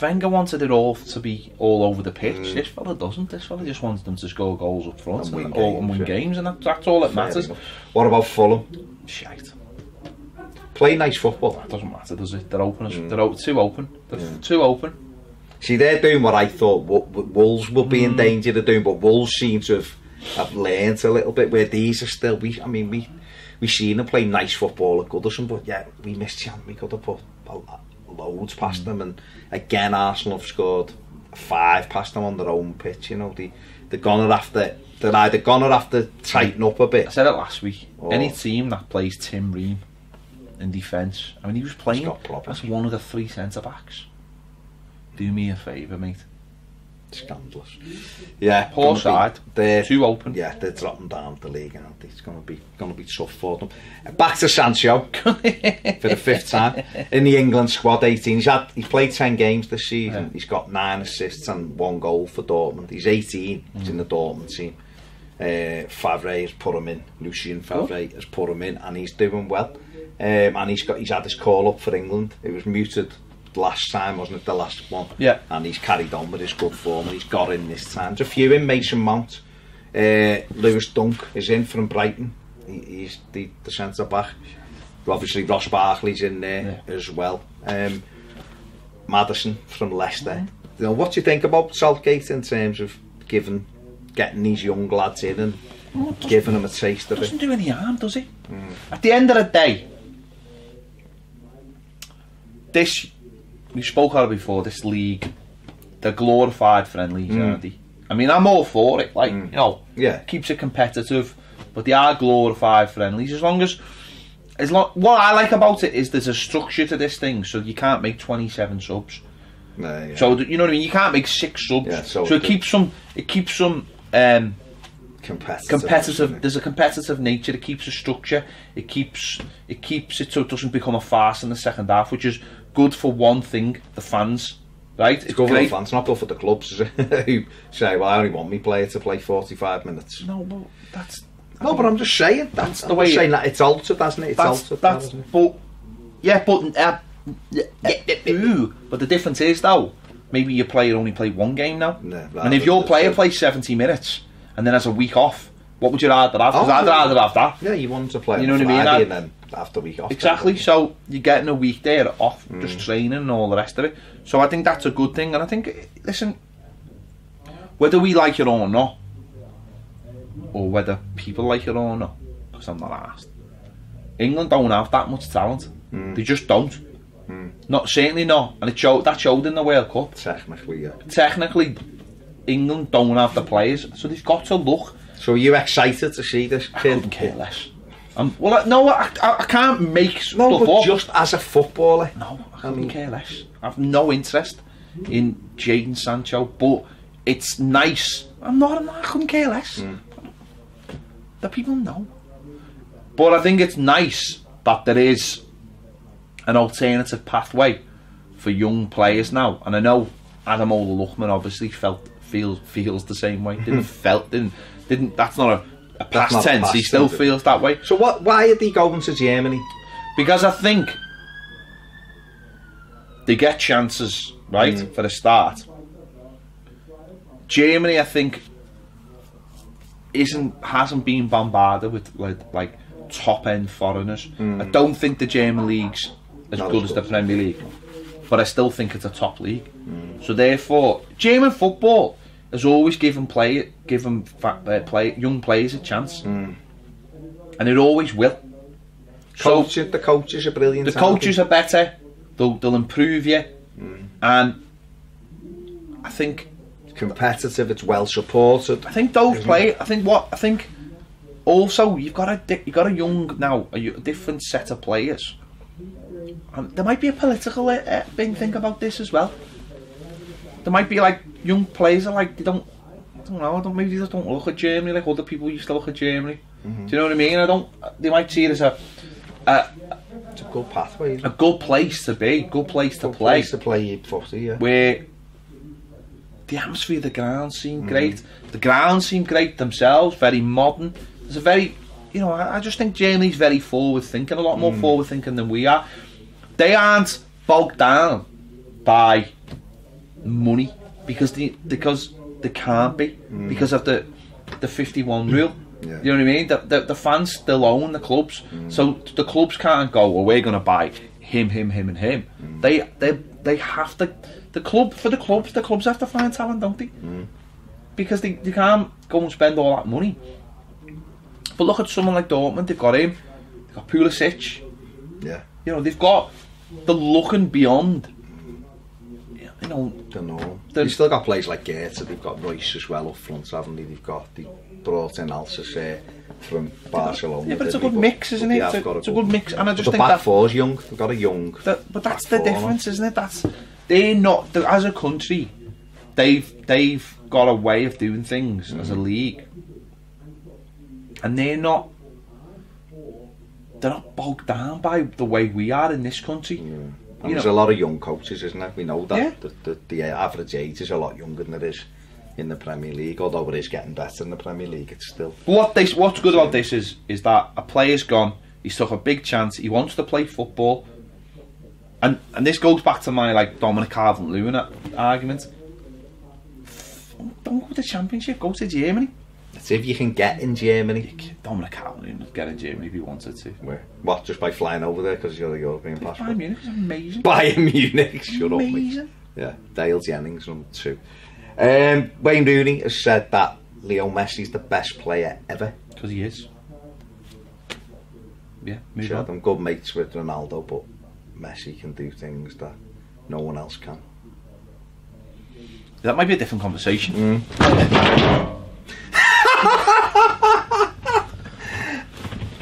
Wenger wanted it all to be all over the pitch. This fella doesn't. This fella just wants them to score goals up front and win games, and that's all that matters. What about Fulham? Shite. Play nice football. That doesn't matter, does it? They're open. They're too open. They're too open. See, they're doing what I thought Wolves would be in danger of doing, but Wolves seem to have learned a little bit. Where these are still, we seen them play nice football at Goodison, but yeah, we missed chance. We could have put loads past them, and again Arsenal have scored 5 past them on their own pitch. You know, they're either gonna have to tighten up a bit. I said it last week. Any team that plays Tim Ream in defence, I mean, he was playing as one of the 3 centre backs. Do me a favour, mate. Scandalous. Yeah, poor side. They're too open. Yeah, they're dropping down the league, and it's gonna be tough for them. Back to Sancho for the 5th time in the England squad. 18. He's played 10 games this season. Yeah. He's got 9 assists and 1 goal for Dortmund. He's 18. He's in the Dortmund team. Favre has put him in. Lucien Favre has put him in, and he's doing well. And he's had his call up for England. It was muted last time, wasn't it? The last one. Yeah. And he's carried on with his good form, and he's got in this time. There's a few in. Mason Mount, Lewis Dunk is in from Brighton. He's the centre back. Obviously Ross Barkley's in there as well. Maddison from Leicester. You know, what do you think about Southgate in terms of getting these young lads in and giving them a taste of it? Doesn't do any harm, does he? At the end of the day, we spoke about it before, this league, they're glorified friendlies, aren't they? I mean, I'm all for it, like, you know, keeps it competitive, but they are glorified friendlies, as long what I like about it is there's a structure to this thing, so you can't make 27 subs. So, you know what I mean, you can't make 6 subs, so it keeps some competitive. There's a competitive nature. It keeps a structure. It keeps it so it doesn't become a farce in the second half, which is good for one thing: the fans. Right? It's good for the fans, not good for the clubs, is it? Who say, "Well, I only want me player to play 45 minutes." No, but that's but I'm just saying that's the way. Saying that it's altered, hasn't it? It's altered. But the difference is though, maybe your player only played 1 game now, and if your player plays 70 minutes. And then has a week off, what would you rather have? Because I'd rather have that. Yeah, you want to play, you know what I mean? And then after a week off. Exactly, so you're getting a week there off, just training and all the rest of it. So I think that's a good thing, and I think, listen, whether we like it or not, or whether people like it or not, because I'm not asked, England don't have that much talent. They just don't. Certainly not. And that showed in the World Cup. Technically, England don't have the players, so they've got to look. So are you excited to see this kid? I couldn't care less. I can't make stuff but up. Just as a footballer. No, I couldn't care less. I have no interest in Jadon Sancho, but it's nice. I couldn't care less. The people know. But I think it's nice that there is an alternative pathway for young players now, and I know Adam Ola-Luckman obviously feels the same way. Didn't. That's not a past tense. He still feels that way. So why are they going to Germany? Because I think they get chances, right, for a start. Germany, I think, hasn't been bombarded with like top end foreigners. I don't think the German league's as good as the Premier League, but I still think it's a top league. So therefore, German football has always given young players a chance, and it always will. The coaches are brilliant. The coaches are better. They'll improve you, and I think it's competitive. It's well supported. I think those players. I think also you've got a young now a different set of players. And there might be a political thing about this as well. There might be like young players are like maybe they just don't look at Germany like other people used to look at Germany. Do you know what I mean? They might see it as it's a good pathway. A good place to be, good place to play. Place to play footy, yeah. Where the atmosphere of the ground seemed great. The ground seemed great themselves, very modern. There's a very, I just think Germany's very forward thinking, a lot more forward thinking than we are. They aren't bogged down by money because they can't be because of the 51 rule. Yeah. You know what I mean? The fans still own the clubs, so the clubs can't go, well, we're going to buy him, and him. They have to. The clubs have to find talent, don't they? Because they can't go and spend all that money. But look at someone like Dortmund. They've got him. They've got Pulisic. Yeah. They're looking beyond. They've still got players like Goethe. They've got Royce as well up front, haven't they? They brought in Alsace from Barcelona. Yeah, but it's a good mix, isn't it? It's a good mix, and I just think the back four's young. They've got a young. But that's the difference, isn't it? They're not as a country. They've got a way of doing things as a league, and they're not bogged down by the way we are in this country. And there's a lot of young coaches, isn't there? We know that the average age is a lot younger than it is in the Premier League, although it is getting better in the Premier League. It's still. What's good about this is that a player's gone. He's took a big chance. He wants to play football, and this goes back to my Dominic Calvert-Lewin argument. Don't go to the Championship. Go to Germany. That's if you can get in Germany. Dominic Calvert-Lewin would get in Germany if he wanted to. Where? What? Just by flying over there because you're a European passport? Bayern Munich is amazing. Bayern Munich, shut up, mate. Yeah, Dale Jennings, number 2. Wayne Rooney has said that Leo Messi's the best player ever. Because he is. Yeah, move on. I'm good mates with Ronaldo, but Messi can do things that no one else can. That might be a different conversation.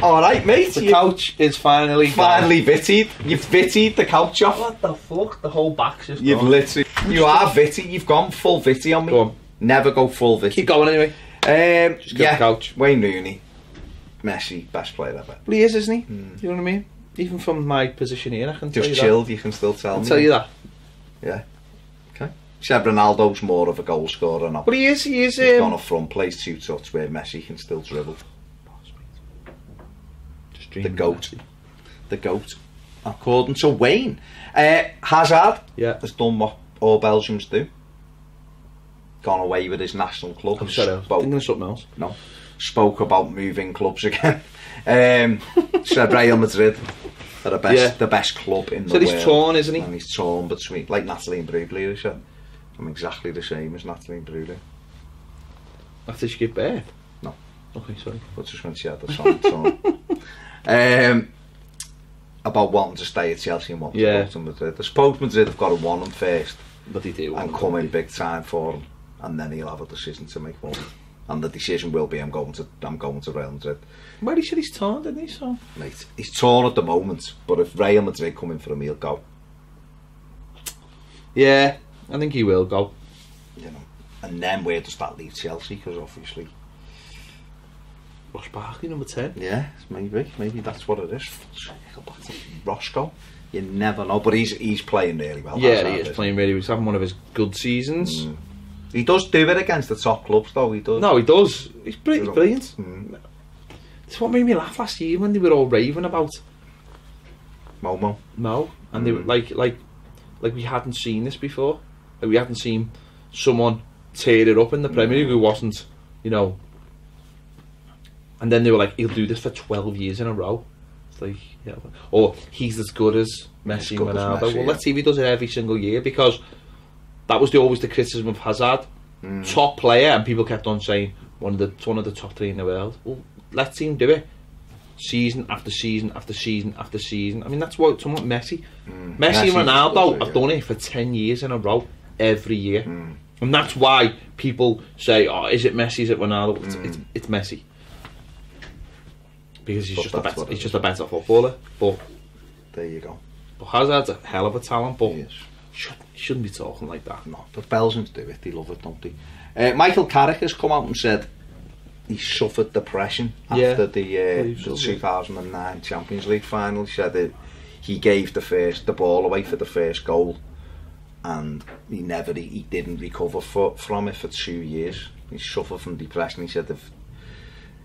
Alright, mate. The couch is finally vittied. You've vittied the couch off. What the fuck? The whole back's just You've gone. literally. You are vitty. You've gone full vitty on me. Go on. Never go full vitty. Keep going anyway. Just get the couch. Wayne Rooney. Messi, best player ever. But he is, isn't he? You know what I mean? Even from my position here, I can tell you that. Just chilled, you can still tell me. I'll tell you that. Yeah. Okay. Said Ronaldo's more of a goal scorer now. But he is. He's gone up front, plays 2 touch where Messi can still dribble. The GOAT. According to Wayne. Hazard has done what all Belgians do. Gone away with his national club. I'm sorry, I was thinking of something else. No. Spoke about moving clubs again. Said Real Madrid are the best club in the world. So he's torn, isn't he? And he's torn between, like Natalie Imbruglia, he said. I'm exactly the same as Natalie Imbruglia. After she gave birth? No. Okay, sorry. But just when she had the son torn. About wanting to stay at Chelsea and wanting to go to Madrid. I suppose Madrid have got to want him first. But they do. And come in big time for him. And then he'll have a decision to make one. And the decision will be I'm going to Real Madrid. Well, he said he's torn, didn't he? So mate, he's torn at the moment, but if Real Madrid come in for him, he'll go. Yeah, I think he will go. And then where does that leave Chelsea? Because obviously Ross Barkley, number 10. Yeah, maybe that's what it is. Go back to Roscoe. You never know, but he's playing really well. Yeah, he is playing really well. He's having one of his good seasons. He does do it against the top clubs, though. He does. No, he does. He's brilliant. It's what made me laugh last year when they were all raving about Mo, and they were like like we hadn't seen this before. Like we hadn't seen someone tear it up in the Premier League who wasn't, you know. And then they were like, he'll do this for 12 years in a row. It's like, yeah, or he's as good as Messi and Ronaldo. Well, let's see if he does it every single year, because that was always the criticism of Hazard. Top player, and people kept on saying one of the top 3 in the world. Well, let's see him do it. Season after season after season after season. I mean, that's what somewhat Messi and Ronaldo have done it for 10 years in a row, every year. And that's why people say, oh, is it Messi, is it Ronaldo? It's Messi. Because he's just a better footballer. But there you go. But Hazard's a hell of a talent, but he shouldn't be talking like that. No, but Belgians do it, they love it, don't they? Michael Carrick has come out and said he suffered depression after the 2009 Champions League final. He said that he gave the ball away for the first goal, and he didn't recover from it for 2 years. He suffered from depression. He said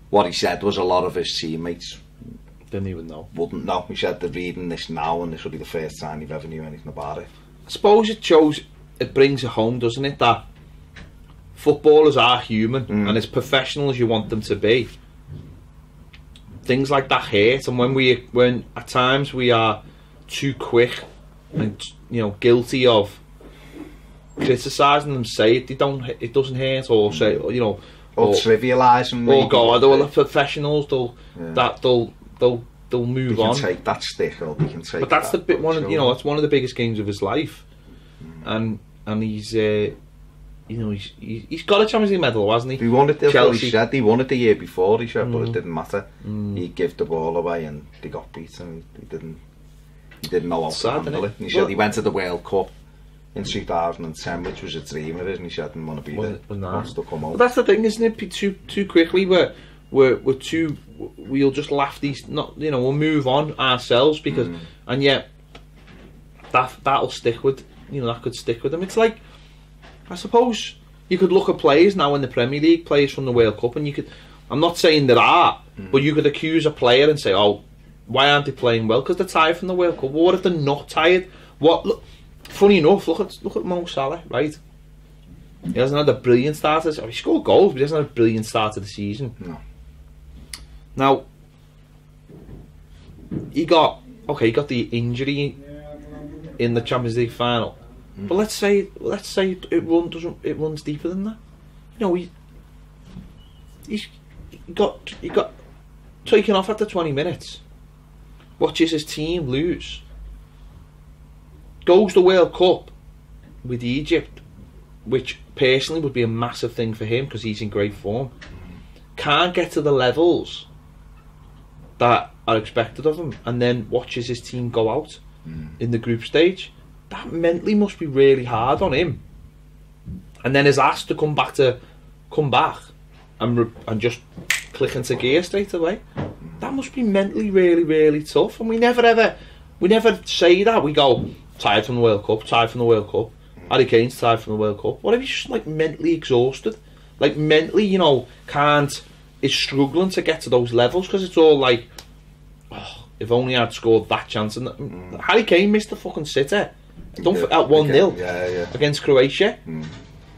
what he said was a lot of his teammates didn't even know. Wouldn't know. He said they're reading this now, and this will be the first time they've ever knew anything about it. I suppose it brings it home, doesn't it, that footballers are human, and as professional as you want them to be, things like that hurt. And when at times we are too quick and, you know, guilty of criticising them, say it doesn't hurt, or say, you know, or trivialising, or go, well, the professionals, they'll move on. They can take that stick, or they can take. But that's that's one of the biggest games of his life, and he's you know, he's got a Champions League medal, hasn't he? He won it. He said he won it the year before. He said, but it didn't matter. He gave the ball away, and they got beaten. He didn't know how to handle it. And he said he went to the World Cup in 2010, which was a dream of his, and he said didn't want to be there. Wants to come out. But that's the thing, isn't it? Too quickly, we'll just laugh these. Not, you know, we'll move on ourselves, because and yet that'll stick with, you know, that could stick with them. It's like, I suppose you could look at players now in the Premier League, players from the World Cup, and you could. I'm not saying there are, but you could accuse a player and say, oh, why aren't they playing well? Because they're tired from the World Cup. Well, what if they're not tired? Look, funny enough, look at Mo Salah, right? He hasn't had a brilliant start. He scored goals, but he hasn't had a brilliant start to the season. No. Now, he got the injury in the Champions League final, but let's say it runs deeper than that. You know, he got taken off after 20 minutes. Watches his team lose. Goes to the World Cup with Egypt, which personally would be a massive thing for him because he's in great form. Can't get to the levels that are expected of him, and then watches his team go out in the group stage. That mentally must be really hard on him. And then is asked to come back and just click into gear straight away. That must be mentally really, really tough. And we never say that. We go, tired from the World Cup. Harry Kane's tired from the World Cup. What if he's just like mentally exhausted? Like mentally, you know, is struggling to get to those levels, because it's all like, oh, if only I'd scored that chance. And Harry Kane missed the fucking sitter. Don't forget at 1-0 against Croatia.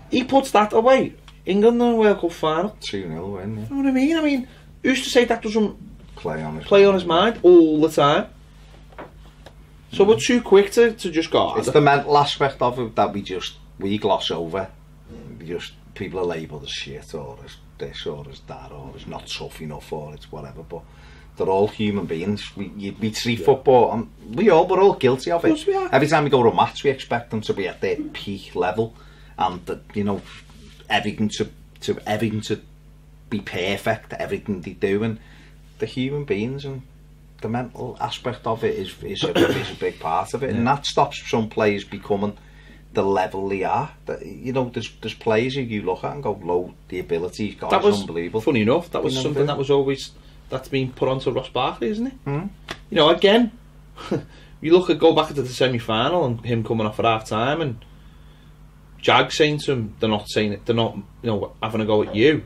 He puts that away. England in the World Cup final. 2-0 win. You know what I mean? I mean, who's to say that doesn't play on his mind all the time? So we're too quick to just go. It's the mental aspect of it that we gloss over. People are labelled as shit, or as this, or as that, or as not tough enough, or it's whatever. But they're all human beings. We treat football, and we're all guilty of it. Every time we go to a match, we expect them to be at their peak level, and you know, everything to be perfect, everything they do, and the human beings and the mental aspect of it is a big part of it, and that stops some players becoming the level they are. You know, there's players who you look at and go, the ability he's got is unbelievable. Funny enough, that was something that's been put onto Ross Barkley, isn't it? You know, again, you go back into the semi-final and him coming off at half time, and Jag saying to him, they're not, you know, having a go at you,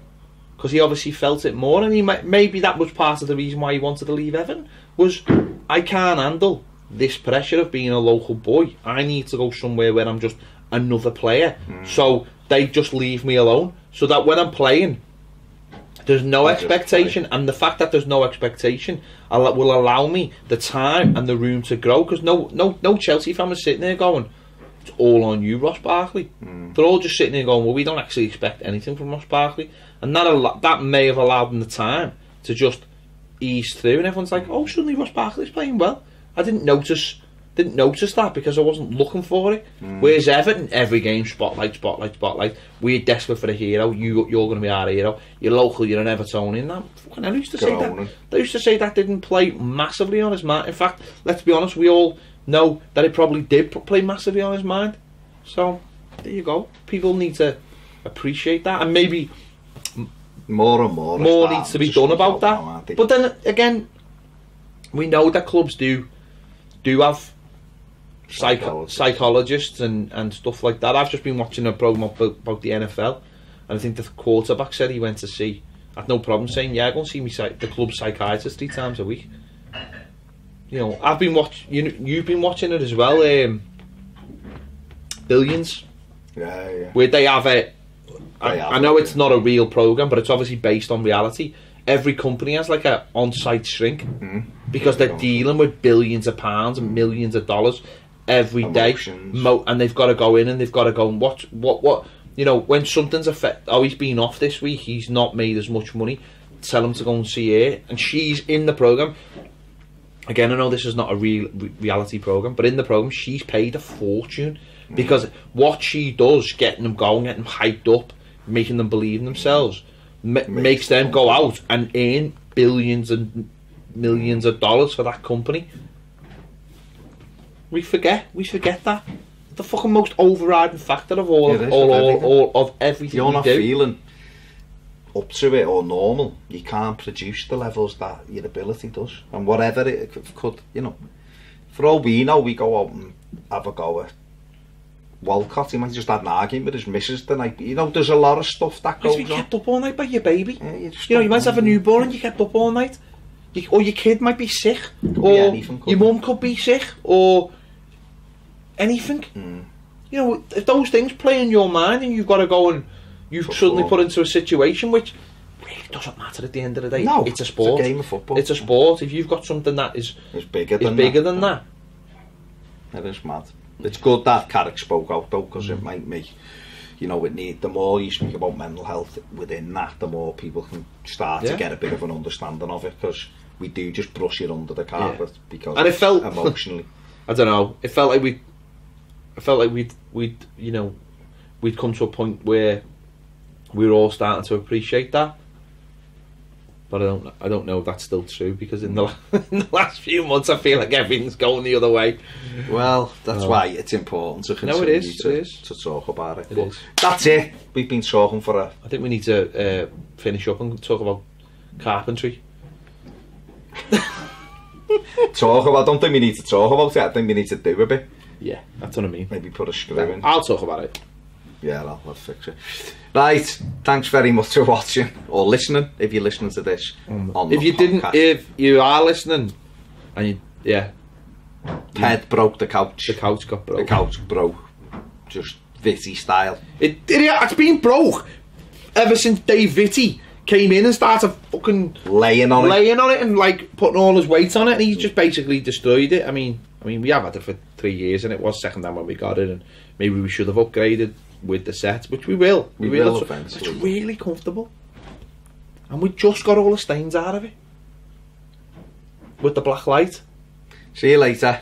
because he obviously felt it more, and maybe that was part of the reason why he wanted to leave Everton, was I can't handle this pressure of being a local boy. I need to go somewhere where I'm just another player. So they just leave me alone. So that when I'm playing, there's no expectation. And the fact that there's no expectation will allow me the time and the room to grow. Because no Chelsea fan was sitting there going, it's all on you, Ross Barkley. They're all just sitting there going, well, we don't actually expect anything from Ross Barkley. And that may have allowed them the time to just ease through, and everyone's like, oh, suddenly Ross Barkley's playing well. I didn't notice that because I wasn't looking for it. Whereas Everton, every game, spotlight. We're desperate for a hero. You're going to be our hero. You're local, you're an Evertonian. That fucking hell, used to say that. They used to say that didn't play massively on his mind. In fact, let's be honest, we all know that it probably did play massively on his mind. So there you go. People need to appreciate that, and maybe more and more needs to be done about that. But then again, we know that clubs do have psychologists and stuff like that. I've just been watching a program about the NFL, and I think the quarterback said he went to see, I had no problem saying, yeah, go and see the club psychiatrist 3 times a week. You know, I've been watching. You've been watching it as well. Billions. Yeah. Where they have a. I know it's not a real program, but it's obviously based on reality. Every company has like a on-site shrink because they're dealing with billions of pounds and millions of dollars every day, and they've got to go in and they've got to go and what you know, when something's he's been off this week, he's not made as much money. Tell him to go and see her, and she's in the program. Again, I know this is not a real reality program, but in the program, she's paid a fortune because what she does, getting them going, getting them hyped up, making them believe in themselves, makes them go out and earn billions and millions of dollars for that company. We forget that. The fucking most overriding factor of all of everything. You're not we do. feeling up to it or normal. You can't produce the levels that your ability does, and whatever it could, you know. For all we know, we go out and have a go at Walcott. He might just had an argument with his missus the night. You know, there's a lot of stuff that goes on. You kept up all night by your baby. Yeah, you might have a newborn and you kept up all night. Or your kid might be sick. Or your mum could be sick. Or anything. You know, if those things play in your mind and you've got to go and you've suddenly put into a situation which really doesn't matter at the end of the day. No, it's a sport. It's a game of football. It's a sport. If you've got something that is bigger than that. It is mad. It's good that Carrick spoke out though, because it might make, you know, the more you speak about mental health within that, the more people can start to get a bit of an understanding of it, because we do just brush it under the carpet because and it felt emotionally. I don't know. It felt like we'd you know, we'd come to a point where we were all starting to appreciate that. But I don't know if that's still true, because in the last few months I feel like everything's going the other way. Well, that's why it's important to continue to talk about it. It is. That's it. We've been talking for I think we need to finish up and talk about carpentry. I don't think we need to talk about it. I think we need to do a bit. Yeah, that's what I mean. Maybe put a screw in. I'll talk about it. Yeah, I'll fix it. Right, thanks very much for watching or listening. If you're listening to this, if you are listening, and Ted broke the couch. The couch got broke. The couch broke, just Vitty style. It's been broke ever since Dave Vitty came in and started fucking laying on it and like putting all his weight on it, and he's just basically destroyed it. I mean, we have had it for 3 years, and it was second hand when we got it, and maybe we should have upgraded with the set, which we will. We will eventually. It's really comfortable, and we just got all the stains out of it with the black light. See you later.